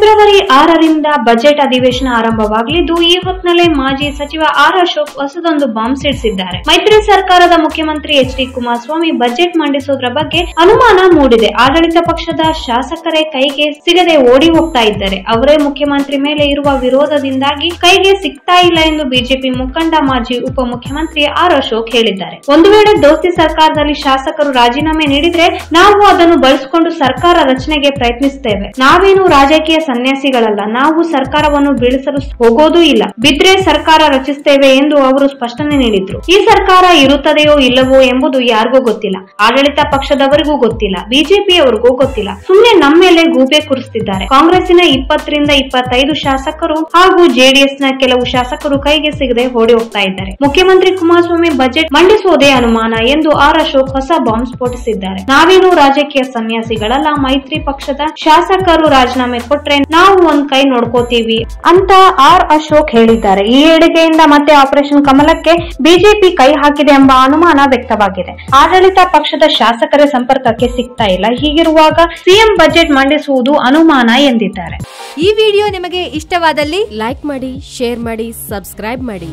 February 6ರಿಂದ budget ಅಧಿವೇಶನ ಆರಂಭವಾಗಲಿದ್ದು ಈ ಹೊತ್ತಿನಲ್ಲೇ ಮಾಜಿ ಸಚಿವ ಆರ್ ಅಶೋಕ್ ಹೊಸದೊಂದು ಬಾಂಬ್ ಸಿಡಿಸಿದ್ದಾರೆ. ಮೈತ್ರಿ ಸರ್ಕಾರದ ಮುಖ್ಯಮಂತ್ರಿ ಎಚ್.ಡಿ. ಕುಮಾರಸ್ವಾಮಿ ಬಜೆಟ್ ಮಂಡಿಸುವುದರ ಬಗ್ಗೆ ಅನುಮಾನ ಮೂಡಿದೆ. ಆಡಳಿತ ಪಕ್ಷದ ಶಾಸಕರೇ ಕೈಗೆ ಸಿಗದೆ ಓಡಿ ಹೋಗ್ತಾ ಇದ್ದಾರೆ. ಅವರೇ ಮುಖ್ಯಮಂತ್ರಿ ಮೇಲೆ ಇರುವ ವಿರೋಧದಿಂದಾಗಿ ಕೈಗೆ ಸಿಗ್ತಾ ಇಲ್ಲ ಎಂದು ಬಿಜೆಪಿ ಮುಖಂಡ ಮಾಜಿ ಉಪಮುಖ್ಯಮಂತ್ರಿ ಆರ್ ಅಶೋಕ್ ಹೇಳಿದ್ದಾರೆ. ಒಂದು ವೇಳೆ ದೋಸ್ತಿ ಸರ್ಕಾರದಲ್ಲಿ ಶಾಸಕರು ರಾಜೀನಾಮೆ ನೀಡಿದ್ರೆ ನಾವು ಅದನ್ನು ಬಳಸಿಕೊಂಡು ಸರ್ಕಾರ ರಚನೆಗೆ ಪ್ರಯತ್ನಿಸುತ್ತೇವೆ. ನಾವೇನು ರಾಜಕೀಯ ಸನ್ಯಾಸಿಗಳಲ್ಲ. ನಾವು ಸರ್ಕಾರವನ್ನು ಬೀಳಿಸಲು ಹೋಗೋದೂ ಇಲ್ಲ. ಬಿದ್ರೆ ಸರ್ಕಾರ ರಚಿಸುತ್ತೇವೆ ಎಂದು ಅವರು ಸ್ಪಷ್ಟನೆ ನೀಡಿದ್ರು. ಈ ಸರ್ಕಾರ ಇರುತ್ತದೆಯೋ ಇಲ್ಲವೋ ಎಂಬುದು ಯಾರಿಗೂ ಗೊತ್ತಿಲ್ಲ. ಆಡಳಿತ ಪಕ್ಷದವರಿಗೂ ಗೊತ್ತಿಲ್ಲ. ಬಿಜೆಪಿಯವರಿಗೂ ಗೊತ್ತಿಲ್ಲ. ಸುಮ್ಮನೆ ನಮ್ಮ ಮೇಲೆ ಗೂಬೆ ಕೂರಿಸುತ್ತಿದ್ದಾರೆ. ಕಾಂಗ್ರೆಸ್ಸಿನ 20ರಿಂದ 25 ಶಾಸಕರು ಹಾಗೂ ಜೆಡಿಎಸ್ನ ಕೆಲವು ಶಾಸಕರು ಕೈಗೆ ಸಿಗದೆ ಓಡಿ ಹೋಗ್ತಾ ಇದ್ದಾರೆ. ಮುಖ್ಯಮಂತ್ರಿ ಕುಮಾರಸ್ವಾಮಿ ಬಜೆಟ್ ಮಂಡಿಸುವುದೇ ಅನುಮಾನ ಎಂದು ಆರ್ ಅಶೋಕ್ ಹೊಸ ಬಾಂಬ್ ಸ್ಫೋಟಿಸಿದ್ದಾರೆ. ನಾವೇನು ರಾಜಕೀಯ ಸನ್ಯಾಸಿಗಳಲ್ಲ. ಮೈತ್ರಿ ಪಕ್ಷದ ಶಾಸಕರು ರಾಜೀನಾಮೆ ಕೊಟ್ರೆ ನಾವು ಒಂದ್ ಕೈ ನೋಡ್ಕೋತೀವಿ ಅಂತ ಆರ್ ಅಶೋಕ್ ಹೇಳಿದ್ದಾರೆ. ಈ ಹೇಳಿಕೆಯಿಂದ ಮತ್ತೆ ಆಪರೇಷನ್ ಕಮಲಕ್ಕೆ ಬಿಜೆಪಿ ಕೈ ಹಾಕಿದೆ ಎಂಬ ಅನುಮಾನ ವ್ಯಕ್ತವಾಗಿದೆ. ಆಡಳಿತ ಪಕ್ಷದ ಶಾಸಕರ ಸಂಪರ್ಕಕ್ಕೆ ಸಿಗ್ತಾ ಇಲ್ಲ. ಹೀಗಿರುವಾಗ ಸಿಎಂ ಬಜೆಟ್ ಮಂಡಿಸುವುದು ಅನುಮಾನ ಎಂದಿದ್ದಾರೆ. ಈ ವಿಡಿಯೋ ನಿಮಗೆ ಇಷ್ಟವಾದಲ್ಲಿ ಲೈಕ್ ಮಾಡಿ, ಶೇರ್ ಮಾಡಿ, ಸಬ್ಸ್ಕ್ರೈಬ್ ಮಾಡಿ.